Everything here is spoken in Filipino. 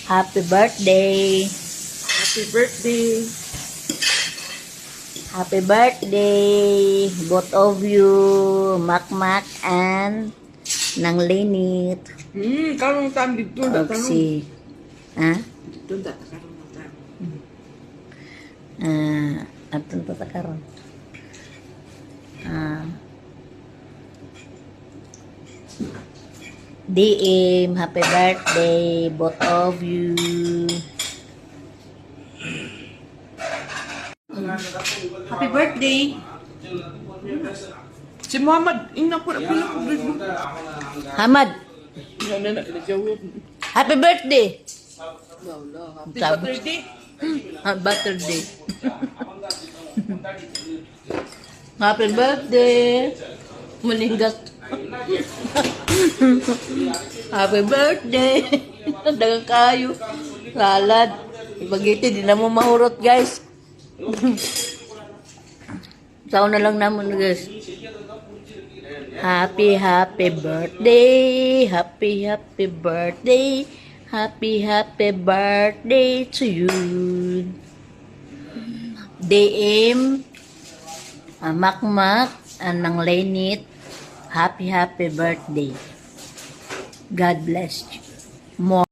Happy birthday. Happy birthday. Happy birthday. Both of you, Makmak and Nang Lenit. Karong time dito na tarong. Oxy. Ha? Dito na karong na time. Atun to ta karon. DM, happy birthday, both of you. Happy birthday. Si Muhammad, ina po na pila ko grade mo. Hamad, Yan na nagawin. happy birthday. Wala, happy Sabi. birthday. Birthday. Happy birthday. Maninggat. Happy birthday. Dagang kayo. Salad. Ibagiti, di na mo mahurot, guys. Sao na lang naman, guys. Happy birthday. Happy birthday. Happy birthday to you. DM, Makmak, Nang Lenit, happy birthday. God bless you. More.